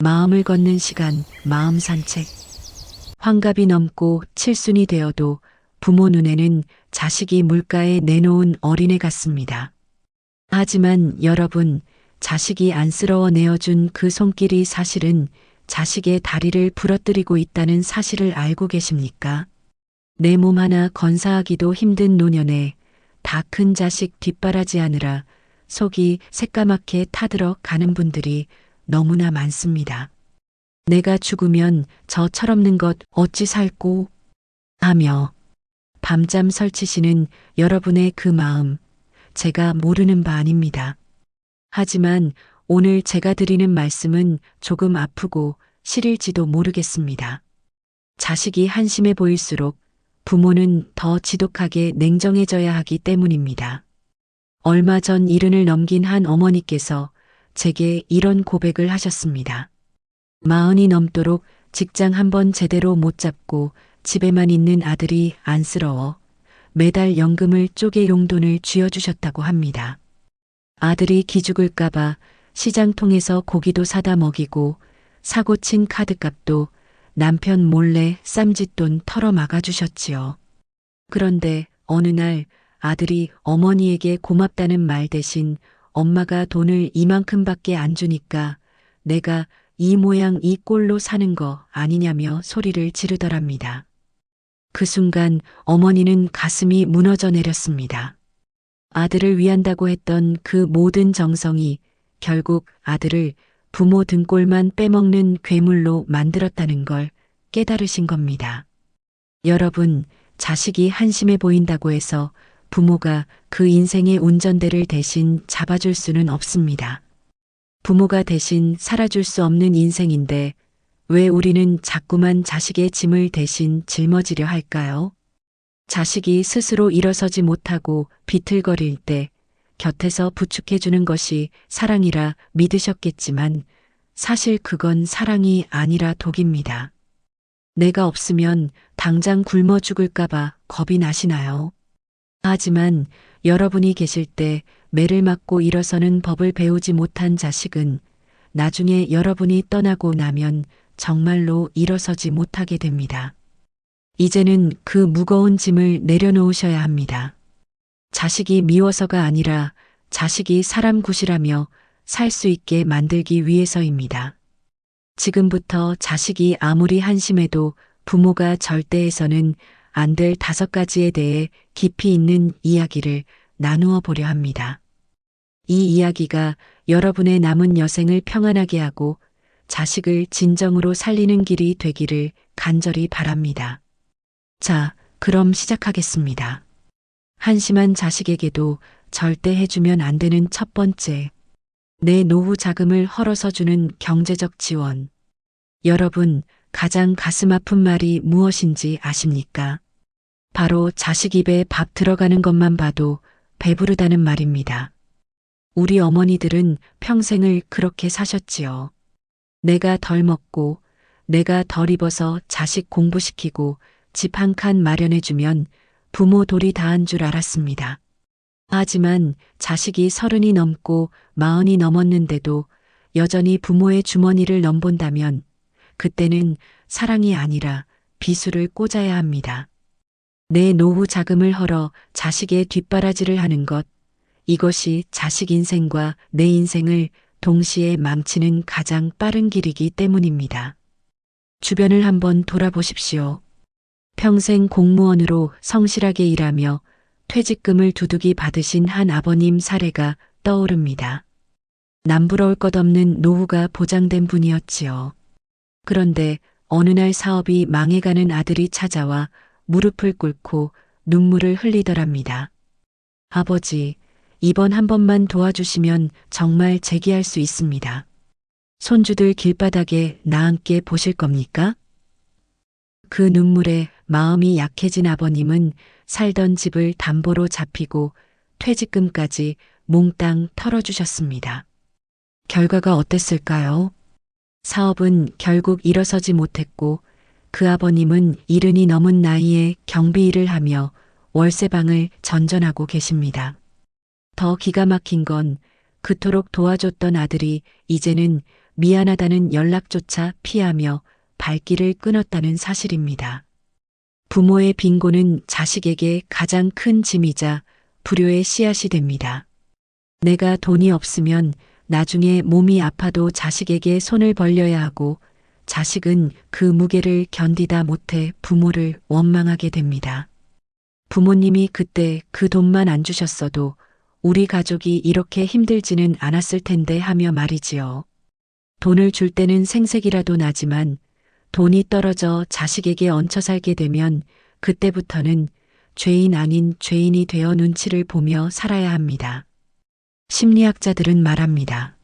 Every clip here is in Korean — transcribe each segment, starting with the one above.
마음을 걷는 시간, 마음 산책. 환갑이 넘고 칠순이 되어도 부모 눈에는 자식이 물가에 내놓은 어린애 같습니다. 하지만 여러분, 자식이 안쓰러워 내어준 그 손길이 사실은 자식의 다리를 부러뜨리고 있다는 사실을 알고 계십니까? 내 몸 하나 건사하기도 힘든 노년에 다 큰 자식 뒷바라지 하느라 속이 새까맣게 타들어 가는 분들이 너무나 많습니다. 내가 죽으면 저 철없는 것 어찌 살고 하며 밤잠 설치시는 여러분의 그 마음, 제가 모르는 바 아닙니다. 하지만 오늘 제가 드리는 말씀은 조금 아프고 시릴지도 모르겠습니다. 자식이 한심해 보일수록 부모는 더 지독하게 냉정해져야 하기 때문입니다. 얼마 전 70을 넘긴 한 어머니께서 제게 이런 고백을 하셨습니다. 40이 넘도록 직장 한번 제대로 못 잡고 집에만 있는 아들이 안쓰러워 매달 연금을 쪼개 용돈을 쥐어주셨다고 합니다. 아들이 기죽을까봐 시장통에서 고기도 사다 먹이고 사고 친 카드값도 남편 몰래 쌈짓돈 털어 막아주셨지요. 그런데 어느 날 아들이 어머니에게 고맙다는 말 대신 엄마가 돈을 이만큼밖에 안 주니까 내가 이 모양 이 꼴로 사는 거 아니냐며 소리를 지르더랍니다. 그 순간 어머니는 가슴이 무너져 내렸습니다. 아들을 위한다고 했던 그 모든 정성이 결국 아들을 부모 등골만 빼먹는 괴물로 만들었다는 걸 깨달으신 겁니다. 여러분, 자식이 한심해 보인다고 해서 부모가 그 인생의 운전대를 대신 잡아줄 수는 없습니다. 부모가 대신 살아줄 수 없는 인생인데 왜 우리는 자꾸만 자식의 짐을 대신 짊어지려 할까요? 자식이 스스로 일어서지 못하고 비틀거릴 때 곁에서 부축해주는 것이 사랑이라 믿으셨겠지만 사실 그건 사랑이 아니라 독입니다. 내가 없으면 당장 굶어 죽을까봐 겁이 나시나요? 하지만 여러분이 계실 때 매를 맞고 일어서는 법을 배우지 못한 자식은 나중에 여러분이 떠나고 나면 정말로 일어서지 못하게 됩니다. 이제는 그 무거운 짐을 내려놓으셔야 합니다. 자식이 미워서가 아니라 자식이 사람 굿이라며 살 수 있게 만들기 위해서입니다. 지금부터 자식이 아무리 한심해도 부모가 절대 해서는 안 될 5가지에 대해 깊이 있는 이야기를 나누어 보려 합니다. 이 이야기가 여러분의 남은 여생을 평안하게 하고 자식을 진정으로 살리는 길이 되기를 간절히 바랍니다. 자, 그럼 시작하겠습니다. 한심한 자식에게도 절대 해주면 안 되는 첫 번째, 내 노후 자금을 헐어서 주는 경제적 지원. 여러분, 가장 가슴 아픈 말이 무엇인지 아십니까? 바로 자식 입에 밥 들어가는 것만 봐도 배부르다는 말입니다. 우리 어머니들은 평생을 그렇게 사셨지요. 내가 덜 먹고 내가 덜 입어서 자식 공부시키고 집 한 칸 마련해주면 부모 돌이 다한 줄 알았습니다. 하지만 자식이 30이 넘고 40이 넘었는데도 여전히 부모의 주머니를 넘본다면 그때는 사랑이 아니라 비수를 꽂아야 합니다. 내 노후 자금을 헐어 자식의 뒷바라지를 하는 것, 이것이 자식 인생과 내 인생을 동시에 망치는 가장 빠른 길이기 때문입니다. 주변을 한번 돌아보십시오. 평생 공무원으로 성실하게 일하며 퇴직금을 두둑이 받으신 한 아버님 사례가 떠오릅니다. 남부러울 것 없는 노후가 보장된 분이었지요. 그런데 어느 날 사업이 망해가는 아들이 찾아와 무릎을 꿇고 눈물을 흘리더랍니다. 아버지, 이번 한 번만 도와주시면 정말 재기할 수 있습니다. 손주들 길바닥에 나앉게 보실 겁니까? 그 눈물에 마음이 약해진 아버님은 살던 집을 담보로 잡히고 퇴직금까지 몽땅 털어주셨습니다. 결과가 어땠을까요? 사업은 결국 일어서지 못했고 그 아버님은 70이 넘은 나이에 경비 일을 하며 월세방을 전전하고 계십니다. 더 기가 막힌 건 그토록 도와줬던 아들이 이제는 미안하다는 연락조차 피하며 발길을 끊었다는 사실입니다. 부모의 빈곤은 자식에게 가장 큰 짐이자 불효의 씨앗이 됩니다. 내가 돈이 없으면 나중에 몸이 아파도 자식에게 손을 벌려야 하고 자식은 그 무게를 견디다 못해 부모를 원망하게 됩니다. 부모님이 그때 그 돈만 안 주셨어도 우리 가족이 이렇게 힘들지는 않았을 텐데 하며 말이지요. 돈을 줄 때는 생색이라도 나지만 돈이 떨어져 자식에게 얹혀 살게 되면 그때부터는 죄인 아닌 죄인이 되어 눈치를 보며 살아야 합니다. 심리학자들은 말합니다.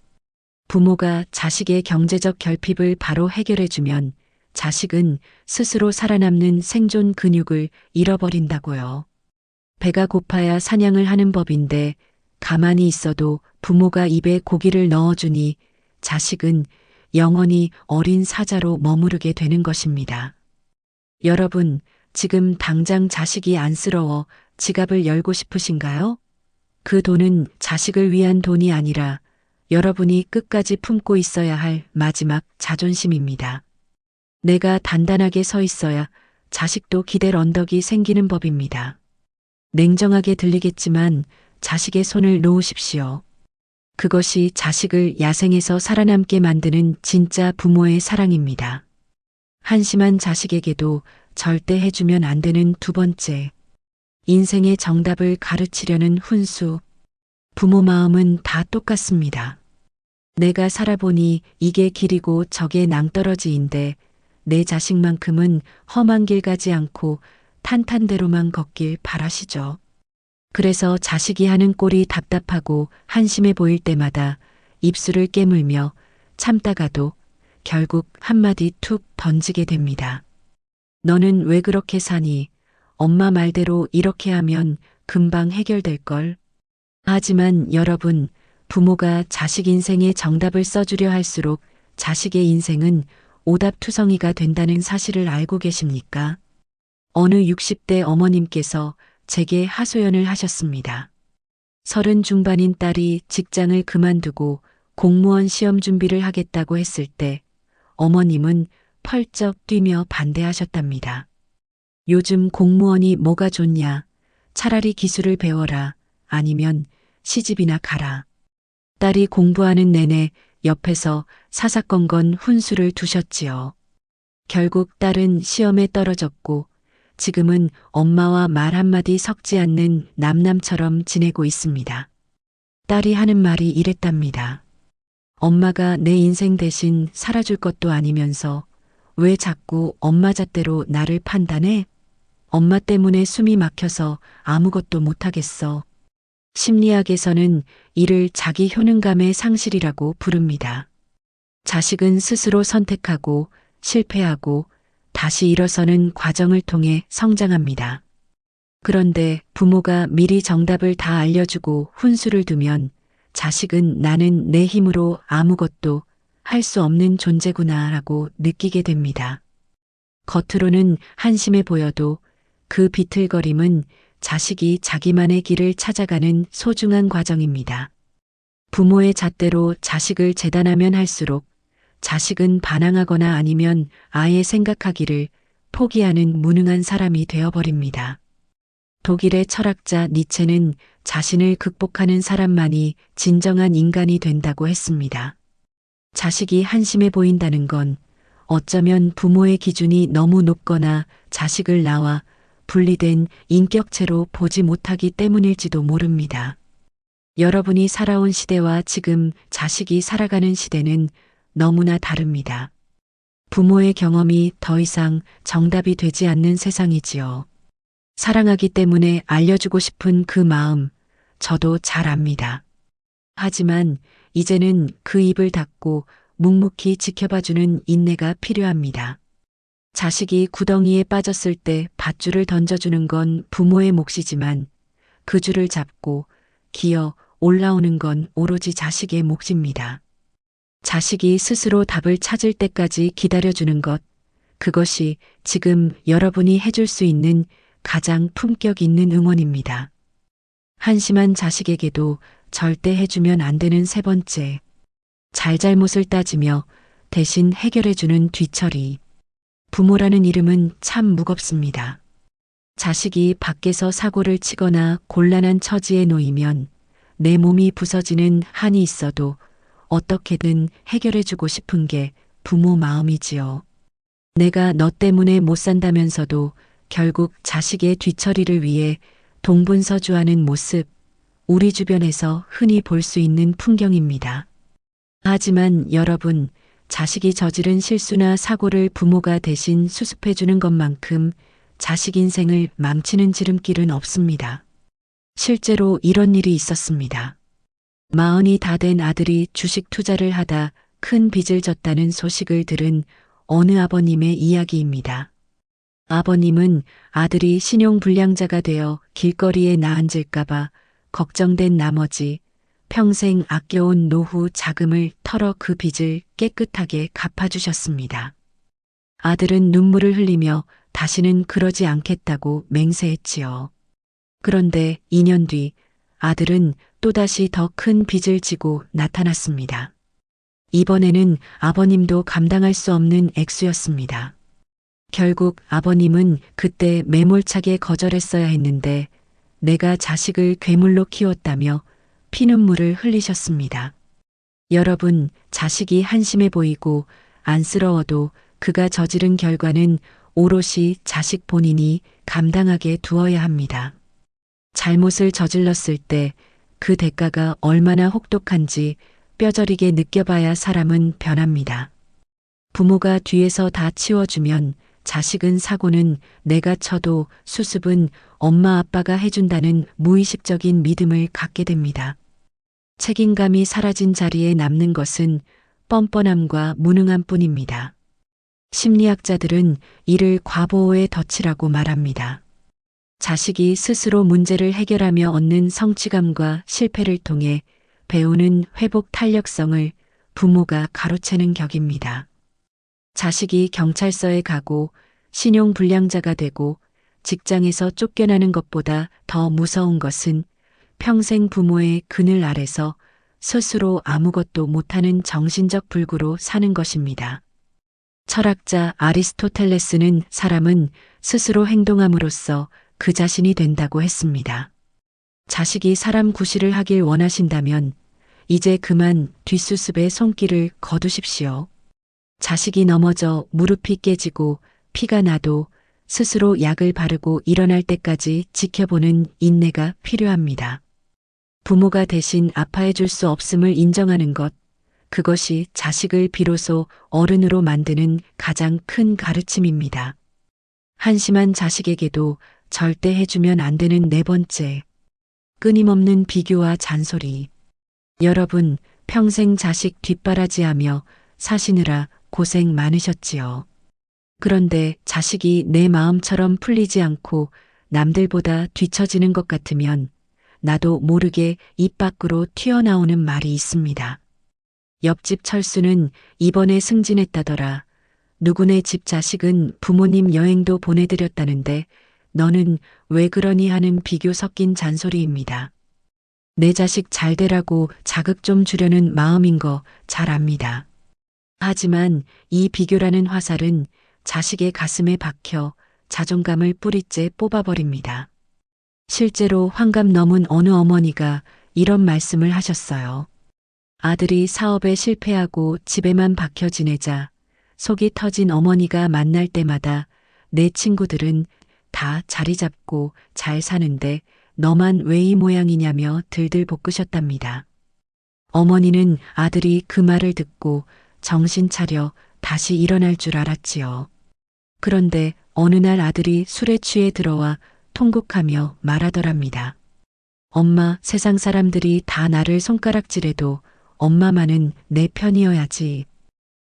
부모가 자식의 경제적 결핍을 바로 해결해주면 자식은 스스로 살아남는 생존 근육을 잃어버린다고요. 배가 고파야 사냥을 하는 법인데 가만히 있어도 부모가 입에 고기를 넣어주니 자식은 영원히 어린 사자로 머무르게 되는 것입니다. 여러분, 지금 당장 자식이 안쓰러워 지갑을 열고 싶으신가요? 그 돈은 자식을 위한 돈이 아니라 여러분이 끝까지 품고 있어야 할 마지막 자존심입니다. 내가 단단하게 서 있어야 자식도 기댈 언덕이 생기는 법입니다. 냉정하게 들리겠지만 자식의 손을 놓으십시오. 그것이 자식을 야생에서 살아남게 만드는 진짜 부모의 사랑입니다. 한심한 자식에게도 절대 해주면 안 되는 두 번째. 인생의 정답을 가르치려는 훈수. 부모 마음은 다 똑같습니다. 내가 살아보니 이게 길이고 저게 낭떠러지인데 내 자식만큼은 험한 길 가지 않고 탄탄대로만 걷길 바라시죠. 그래서 자식이 하는 꼴이 답답하고 한심해 보일 때마다 입술을 깨물며 참다가도 결국 한마디 툭 던지게 됩니다. 너는 왜 그렇게 사니? 엄마 말대로 이렇게 하면 금방 해결될걸. 하지만 여러분, 부모가 자식 인생의 정답을 써주려 할수록 자식의 인생은 오답투성이가 된다는 사실을 알고 계십니까? 어느 60대 어머님께서 제게 하소연을 하셨습니다. 30 중반인 딸이 직장을 그만두고 공무원 시험 준비를 하겠다고 했을 때 어머님은 펄쩍 뛰며 반대하셨답니다. 요즘 공무원이 뭐가 좋냐? 차라리 기술을 배워라. 아니면 시집이나 가라. 딸이 공부하는 내내 옆에서 사사건건 훈수를 두셨지요. 결국 딸은 시험에 떨어졌고 지금은 엄마와 말 한마디 섞지 않는 남남처럼 지내고 있습니다. 딸이 하는 말이 이랬답니다. 엄마가 내 인생 대신 살아줄 것도 아니면서 왜 자꾸 엄마 잣대로 나를 판단해? 엄마 때문에 숨이 막혀서 아무것도 못하겠어. 심리학에서는 이를 자기 효능감의 상실이라고 부릅니다. 자식은 스스로 선택하고 실패하고 다시 일어서는 과정을 통해 성장합니다. 그런데 부모가 미리 정답을 다 알려주고 훈수를 두면 자식은 나는 내 힘으로 아무것도 할 수 없는 존재구나라고 느끼게 됩니다. 겉으로는 한심해 보여도 그 비틀거림은 자식이 자기만의 길을 찾아가는 소중한 과정입니다. 부모의 잣대로 자식을 재단하면 할수록 자식은 반항하거나 아니면 아예 생각하기를 포기하는 무능한 사람이 되어버립니다. 독일의 철학자 니체는 자신을 극복하는 사람만이 진정한 인간이 된다고 했습니다. 자식이 한심해 보인다는 건 어쩌면 부모의 기준이 너무 높거나 자식을 나와 분리된 인격체로 보지 못하기 때문일지도 모릅니다. 여러분이 살아온 시대와 지금 자식이 살아가는 시대는 너무나 다릅니다. 부모의 경험이 더 이상 정답이 되지 않는 세상이지요. 사랑하기 때문에 알려주고 싶은 그 마음, 저도 잘 압니다. 하지만 이제는 그 입을 닫고 묵묵히 지켜봐주는 인내가 필요합니다. 자식이 구덩이에 빠졌을 때 밧줄을 던져주는 건 부모의 몫이지만 그 줄을 잡고 기어 올라오는 건 오로지 자식의 몫입니다. 자식이 스스로 답을 찾을 때까지 기다려주는 것, 그것이 지금 여러분이 해줄 수 있는 가장 품격 있는 응원입니다. 한심한 자식에게도 절대 해주면 안 되는 세 번째. 잘잘못을 따지며 대신 해결해주는 뒤처리. 부모라는 이름은 참 무겁습니다. 자식이 밖에서 사고를 치거나 곤란한 처지에 놓이면 내 몸이 부서지는 한이 있어도 어떻게든 해결해주고 싶은 게 부모 마음이지요. 내가 너 때문에 못 산다면서도 결국 자식의 뒤처리를 위해 동분서주하는 모습, 우리 주변에서 흔히 볼 수 있는 풍경입니다. 하지만 여러분, 자식이 저지른 실수나 사고를 부모가 대신 수습해주는 것만큼 자식 인생을 망치는 지름길은 없습니다. 실제로 이런 일이 있었습니다. 40이 다 된 아들이 주식 투자를 하다 큰 빚을 졌다는 소식을 들은 어느 아버님의 이야기입니다. 아버님은 아들이 신용불량자가 되어 길거리에 나앉을까봐 걱정된 나머지 평생 아껴온 노후 자금을 털어 그 빚을 깨끗하게 갚아주셨습니다. 아들은 눈물을 흘리며 다시는 그러지 않겠다고 맹세했지요. 그런데 2년 뒤 아들은 또다시 더 큰 빚을 지고 나타났습니다. 이번에는 아버님도 감당할 수 없는 액수였습니다. 결국 아버님은 그때 매몰차게 거절했어야 했는데 내가 자식을 괴물로 키웠다며 피눈물을 흘리셨습니다. 여러분, 자식이 한심해 보이고 안쓰러워도 그가 저지른 결과는 오롯이 자식 본인이 감당하게 두어야 합니다. 잘못을 저질렀을 때 그 대가가 얼마나 혹독한지 뼈저리게 느껴봐야 사람은 변합니다. 부모가 뒤에서 다 치워주면 자식은 사고는 내가 쳐도 수습은 엄마 아빠가 해준다는 무의식적인 믿음을 갖게 됩니다. 책임감이 사라진 자리에 남는 것은 뻔뻔함과 무능함 뿐입니다. 심리학자들은 이를 과보호의 덫이라고 말합니다. 자식이 스스로 문제를 해결하며 얻는 성취감과 실패를 통해 배우는 회복 탄력성을 부모가 가로채는 격입니다. 자식이 경찰서에 가고 신용불량자가 되고 직장에서 쫓겨나는 것보다 더 무서운 것은 평생 부모의 그늘 아래서 스스로 아무것도 못하는 정신적 불구로 사는 것입니다. 철학자 아리스토텔레스는 사람은 스스로 행동함으로써 그 자신이 된다고 했습니다. 자식이 사람 구실을 하길 원하신다면 이제 그만 뒷수습에 손길을 거두십시오. 자식이 넘어져 무릎이 깨지고 피가 나도 스스로 약을 바르고 일어날 때까지 지켜보는 인내가 필요합니다. 부모가 대신 아파해 줄 수 없음을 인정하는 것, 그것이 자식을 비로소 어른으로 만드는 가장 큰 가르침입니다. 한심한 자식에게도 절대 해주면 안 되는 네 번째, 끊임없는 비교와 잔소리. 여러분, 평생 자식 뒷바라지하며 사시느라 고생 많으셨지요. 그런데 자식이 내 마음처럼 풀리지 않고 남들보다 뒤처지는 것 같으면 나도 모르게 입 밖으로 튀어나오는 말이 있습니다. 옆집 철수는 이번에 승진했다더라. 누구네 집 자식은 부모님 여행도 보내드렸다는데 너는 왜 그러니 하는 비교 섞인 잔소리입니다. 내 자식 잘 되라고 자극 좀 주려는 마음인 거 잘 압니다. 하지만 이 비교라는 화살은 자식의 가슴에 박혀 자존감을 뿌리째 뽑아버립니다. 실제로 환갑 넘은 어느 어머니가 이런 말씀을 하셨어요. 아들이 사업에 실패하고 집에만 박혀 지내자 속이 터진 어머니가 만날 때마다 내 친구들은 다 자리 잡고 잘 사는데 너만 왜 이 모양이냐며 들들 볶으셨답니다. 어머니는 아들이 그 말을 듣고 정신 차려 다시 일어날 줄 알았지요. 그런데 어느 날 아들이 술에 취해 들어와 통곡하며 말하더랍니다. 엄마, 세상 사람들이 다 나를 손가락질해도 엄마만은 내 편이어야지.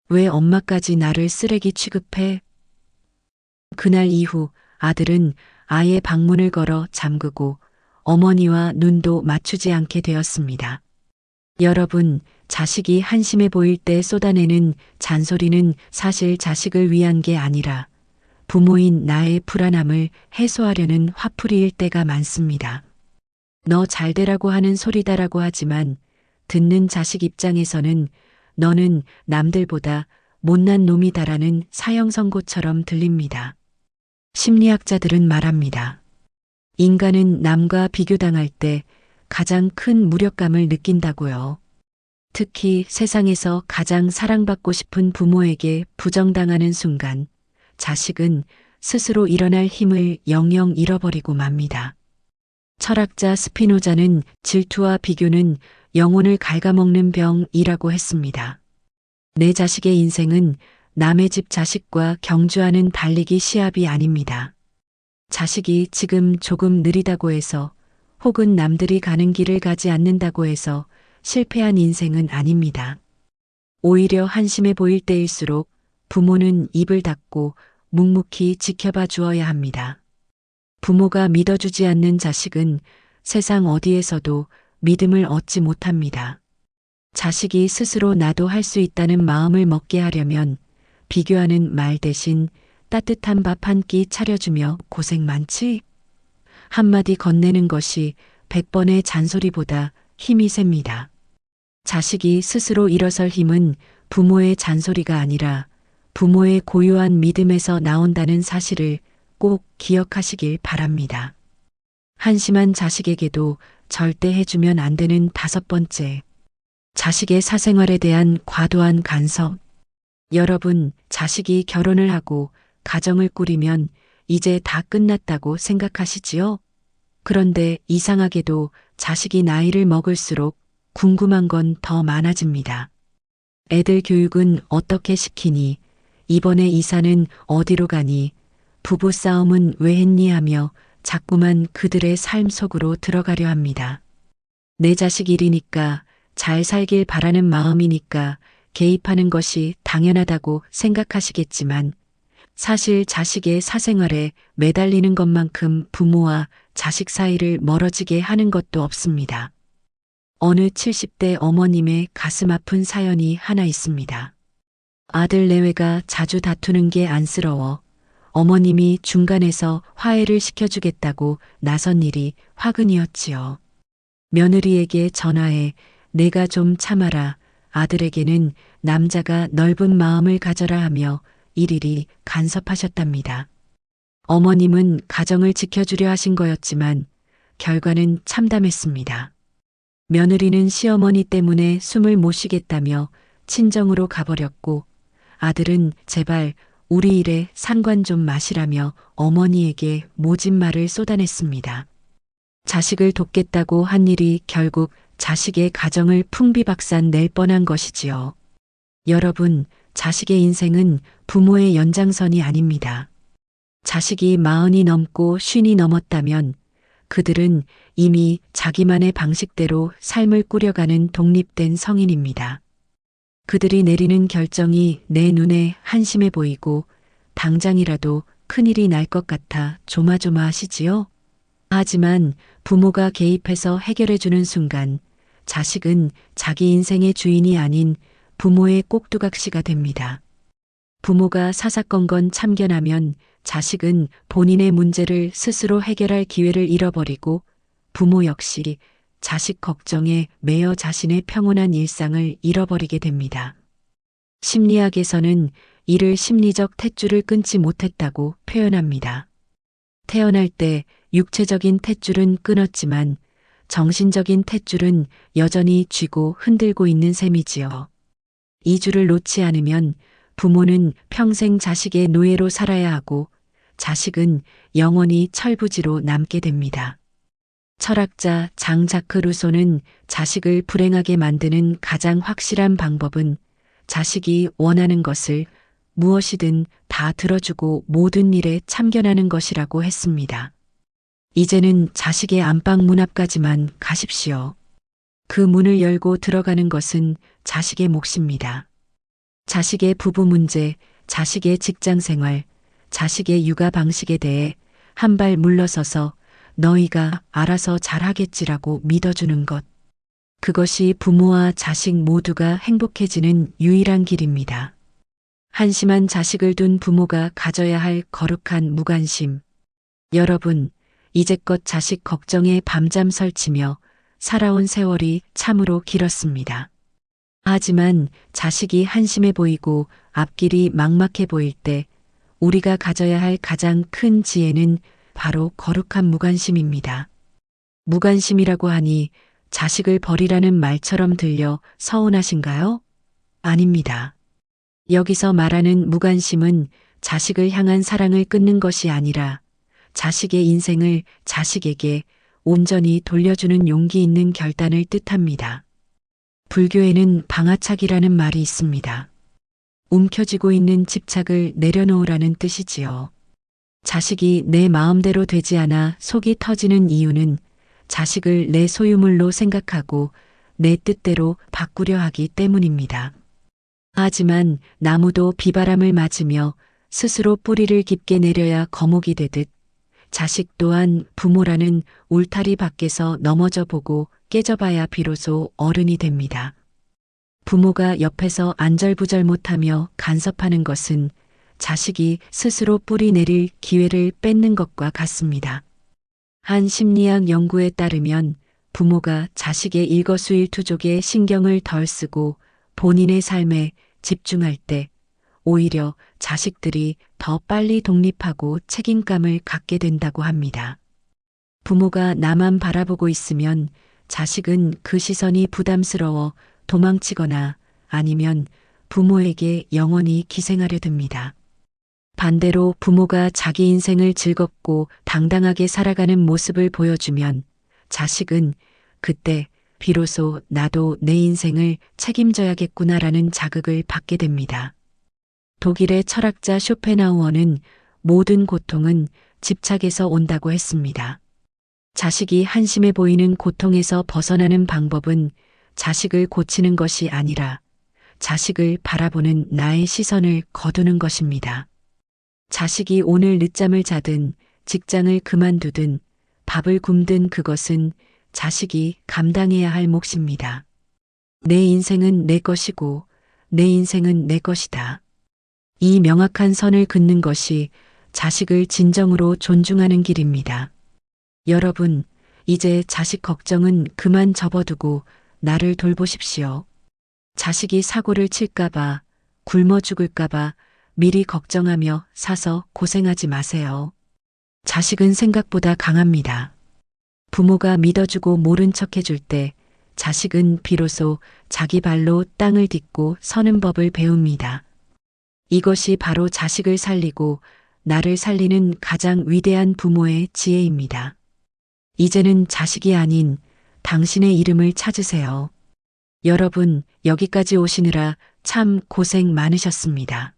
왜 엄마까지 나를 쓰레기 취급해? 그날 이후 아들은 아예 방문을 걸어 잠그고 어머니와 눈도 맞추지 않게 되었습니다. 여러분, 자식이 한심해 보일 때 쏟아내는 잔소리는 사실 자식을 위한 게 아니라 부모인 나의 불안함을 해소하려는 화풀이일 때가 많습니다. 너 잘되라고 하는 소리다라고 하지만 듣는 자식 입장에서는 너는 남들보다 못난 놈이다라는 사형 선고처럼 들립니다. 심리학자들은 말합니다. 인간은 남과 비교당할 때 가장 큰 무력감을 느낀다고요. 특히 세상에서 가장 사랑받고 싶은 부모에게 부정당하는 순간 자식은 스스로 일어날 힘을 영영 잃어버리고 맙니다. 철학자 스피노자는 질투와 비교는 영혼을 갉아먹는 병이라고 했습니다. 내 자식의 인생은 남의 집 자식과 경주하는 달리기 시합이 아닙니다. 자식이 지금 조금 느리다고 해서 혹은 남들이 가는 길을 가지 않는다고 해서 실패한 인생은 아닙니다. 오히려 한심해 보일 때일수록 부모는 입을 닫고 묵묵히 지켜봐 주어야 합니다. 부모가 믿어주지 않는 자식은 세상 어디에서도 믿음을 얻지 못합니다. 자식이 스스로 나도 할 수 있다는 마음을 먹게 하려면 비교하는 말 대신 따뜻한 밥 한 끼 차려주며 고생 많지? 한마디 건네는 것이 100번의 잔소리보다 힘이 셉니다. 자식이 스스로 일어설 힘은 부모의 잔소리가 아니라 부모의 고요한 믿음에서 나온다는 사실을 꼭 기억하시길 바랍니다. 한심한 자식에게도 절대 해주면 안 되는 5번째. 자식의 사생활에 대한 과도한 간섭. 여러분, 자식이 결혼을 하고 가정을 꾸리면 이제 다 끝났다고 생각하시지요? 그런데 이상하게도 자식이 나이를 먹을수록 궁금한 건 더 많아집니다. 애들 교육은 어떻게 시키니? 이번에 이사는 어디로 가니? 부부싸움은 왜 했니? 하며 자꾸만 그들의 삶 속으로 들어가려 합니다. 내 자식 일이니까 잘 살길 바라는 마음이니까 개입하는 것이 당연하다고 생각하시겠지만 사실 자식의 사생활에 매달리는 것만큼 부모와 자식 사이를 멀어지게 하는 것도 없습니다. 어느 70대 어머님의 가슴 아픈 사연이 하나 있습니다. 아들 내외가 자주 다투는 게 안쓰러워 어머님이 중간에서 화해를 시켜주겠다고 나선 일이 화근이었지요. 며느리에게 전화해 내가 좀 참아라. 아들에게는 남자가 넓은 마음을 가져라 하며 일일이 간섭하셨답니다. 어머님은 가정을 지켜주려 하신 거였지만 결과는 참담했습니다. 며느리는 시어머니 때문에 숨을 못 쉬겠다며 친정으로 가버렸고 아들은 제발 우리 일에 상관 좀 마시라며 어머니에게 모진 말을 쏟아냈습니다. 자식을 돕겠다고 한 일이 결국 자식의 가정을 풍비박산 낼 뻔한 것이지요. 여러분, 자식의 인생은 부모의 연장선이 아닙니다. 자식이 40이 넘고 50이 넘었다면 그들은 이미 자기만의 방식대로 삶을 꾸려가는 독립된 성인입니다. 그들이 내리는 결정이 내 눈에 한심해 보이고 당장이라도 큰일이 날 것 같아 조마조마하시지요? 하지만 부모가 개입해서 해결해주는 순간 자식은 자기 인생의 주인이 아닌 부모의 꼭두각시가 됩니다. 부모가 사사건건 참견하면 자식은 본인의 문제를 스스로 해결할 기회를 잃어버리고 부모 역시 자식 걱정에 매여 자신의 평온한 일상을 잃어버리게 됩니다. 심리학에서는 이를 심리적 탯줄을 끊지 못했다고 표현합니다. 태어날 때 육체적인 탯줄은 끊었지만 정신적인 탯줄은 여전히 쥐고 흔들고 있는 셈이지요. 이 줄을 놓지 않으면 부모는 평생 자식의 노예로 살아야 하고 자식은 영원히 철부지로 남게 됩니다. 철학자 장자크 루소는 자식을 불행하게 만드는 가장 확실한 방법은 자식이 원하는 것을 무엇이든 다 들어주고 모든 일에 참견하는 것이라고 했습니다. 이제는 자식의 안방 문 앞까지만 가십시오. 그 문을 열고 들어가는 것은 자식의 몫입니다. 자식의 부부 문제, 자식의 직장 생활, 자식의 육아 방식에 대해 한 발 물러서서 너희가 알아서 잘하겠지라고 믿어주는 것. 그것이 부모와 자식 모두가 행복해지는 유일한 길입니다. 한심한 자식을 둔 부모가 가져야 할 거룩한 무관심. 여러분, 이제껏 자식 걱정에 밤잠 설치며 살아온 세월이 참으로 길었습니다. 하지만 자식이 한심해 보이고 앞길이 막막해 보일 때 우리가 가져야 할 가장 큰 지혜는 바로 거룩한 무관심입니다. 무관심이라고 하니 자식을 버리라는 말처럼 들려 서운하신가요? 아닙니다. 여기서 말하는 무관심은 자식을 향한 사랑을 끊는 것이 아니라 자식의 인생을 자식에게 온전히 돌려주는 용기 있는 결단을 뜻합니다. 불교에는 방아착이라는 말이 있습니다. 움켜쥐고 있는 집착을 내려놓으라는 뜻이지요. 자식이 내 마음대로 되지 않아 속이 터지는 이유는 자식을 내 소유물로 생각하고 내 뜻대로 바꾸려 하기 때문입니다. 하지만 나무도 비바람을 맞으며 스스로 뿌리를 깊게 내려야 거목이 되듯 자식 또한 부모라는 울타리 밖에서 넘어져 보고 깨져봐야 비로소 어른이 됩니다. 부모가 옆에서 안절부절 못하며 간섭하는 것은 자식이 스스로 뿌리 내릴 기회를 뺏는 것과 같습니다. 한 심리학 연구에 따르면 부모가 자식의 일거수일투족에 신경을 덜 쓰고 본인의 삶에 집중할 때 오히려 자식들이 더 빨리 독립하고 책임감을 갖게 된다고 합니다. 부모가 나만 바라보고 있으면 자식은 그 시선이 부담스러워 도망치거나 아니면 부모에게 영원히 기생하려 듭니다. 반대로 부모가 자기 인생을 즐겁고 당당하게 살아가는 모습을 보여주면 자식은 그때 비로소 나도 내 인생을 책임져야겠구나라는 자극을 받게 됩니다. 독일의 철학자 쇼펜하우어는 모든 고통은 집착에서 온다고 했습니다. 자식이 한심해 보이는 고통에서 벗어나는 방법은 자식을 고치는 것이 아니라 자식을 바라보는 나의 시선을 거두는 것입니다. 자식이 오늘 늦잠을 자든 직장을 그만두든 밥을 굶든 그것은 자식이 감당해야 할 몫입니다. 내 인생은 내 것이고 내 인생은 내 것이다. 이 명확한 선을 긋는 것이 자식을 진정으로 존중하는 길입니다. 여러분, 이제 자식 걱정은 그만 접어두고 나를 돌보십시오. 자식이 사고를 칠까봐, 굶어 죽을까봐 미리 걱정하며 사서 고생하지 마세요. 자식은 생각보다 강합니다. 부모가 믿어주고 모른 척 해줄 때 자식은 비로소 자기 발로 땅을 딛고 서는 법을 배웁니다. 이것이 바로 자식을 살리고 나를 살리는 가장 위대한 부모의 지혜입니다. 이제는 자식이 아닌 당신의 이름을 찾으세요. 여러분, 여기까지 오시느라 참 고생 많으셨습니다.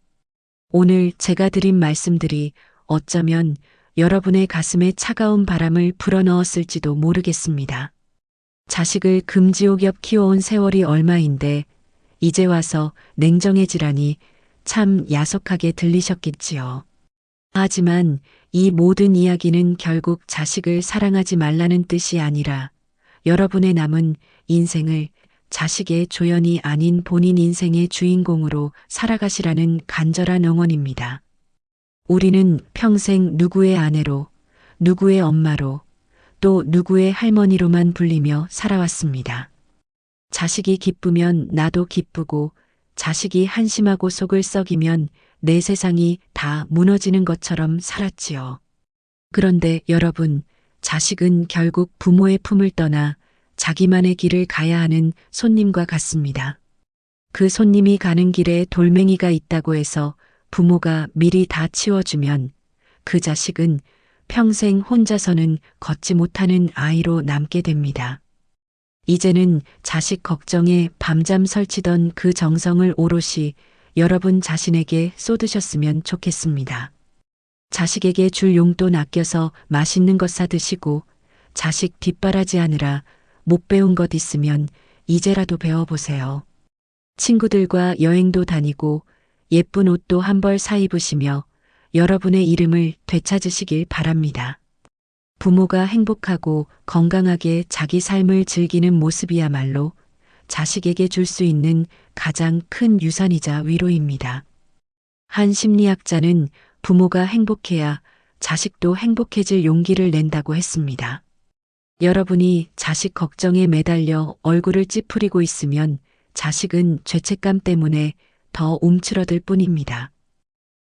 오늘 제가 드린 말씀들이 어쩌면 여러분의 가슴에 차가운 바람을 불어넣었을지도 모르겠습니다. 자식을 금지옥엽 키워온 세월이 얼마인데 이제 와서 냉정해지라니 참 야속하게 들리셨겠지요. 하지만 이 모든 이야기는 결국 자식을 사랑하지 말라는 뜻이 아니라 여러분의 남은 인생을 자식의 조연이 아닌 본인 인생의 주인공으로 살아가시라는 간절한 응원입니다. 우리는 평생 누구의 아내로, 누구의 엄마로, 또 누구의 할머니로만 불리며 살아왔습니다. 자식이 기쁘면 나도 기쁘고 자식이 한심하고 속을 썩이면 내 세상이 다 무너지는 것처럼 살았지요. 그런데 여러분, 자식은 결국 부모의 품을 떠나 자기만의 길을 가야 하는 손님과 같습니다. 그 손님이 가는 길에 돌멩이가 있다고 해서 부모가 미리 다 치워주면 그 자식은 평생 혼자서는 걷지 못하는 아이로 남게 됩니다. 이제는 자식 걱정에 밤잠 설치던 그 정성을 오롯이 여러분 자신에게 쏟으셨으면 좋겠습니다. 자식에게 줄 용돈 아껴서 맛있는 것 사 드시고 자식 뒷바라지하느라 못 배운 것 있으면 이제라도 배워보세요. 친구들과 여행도 다니고 예쁜 옷도 한 벌 사 입으시며 여러분의 이름을 되찾으시길 바랍니다. 부모가 행복하고 건강하게 자기 삶을 즐기는 모습이야말로 자식에게 줄 수 있는 가장 큰 유산이자 위로입니다. 한 심리학자는 부모가 행복해야 자식도 행복해질 용기를 낸다고 했습니다. 여러분이 자식 걱정에 매달려 얼굴을 찌푸리고 있으면 자식은 죄책감 때문에 더 움츠러들 뿐입니다.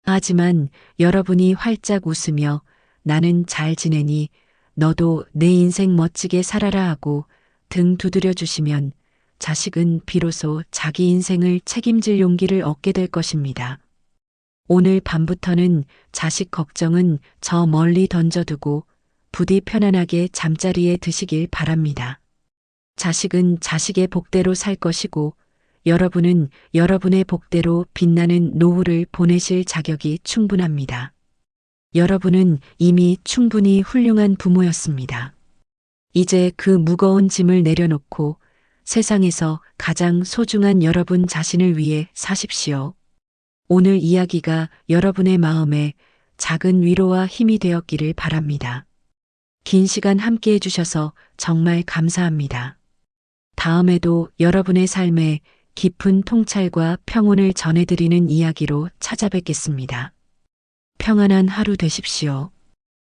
하지만 여러분이 활짝 웃으며 나는 잘 지내니 너도 내 인생 멋지게 살아라 하고 등 두드려 주시면 자식은 비로소 자기 인생을 책임질 용기를 얻게 될 것입니다. 오늘 밤부터는 자식 걱정은 저 멀리 던져두고 부디 편안하게 잠자리에 드시길 바랍니다. 자식은 자식의 복대로 살 것이고 여러분은 여러분의 복대로 빛나는 노후를 보내실 자격이 충분합니다. 여러분은 이미 충분히 훌륭한 부모였습니다. 이제 그 무거운 짐을 내려놓고 세상에서 가장 소중한 여러분 자신을 위해 사십시오. 오늘 이야기가 여러분의 마음에 작은 위로와 힘이 되었기를 바랍니다. 긴 시간 함께 해주셔서 정말 감사합니다. 다음에도 여러분의 삶에 깊은 통찰과 평온을 전해드리는 이야기로 찾아뵙겠습니다. 평안한 하루 되십시오.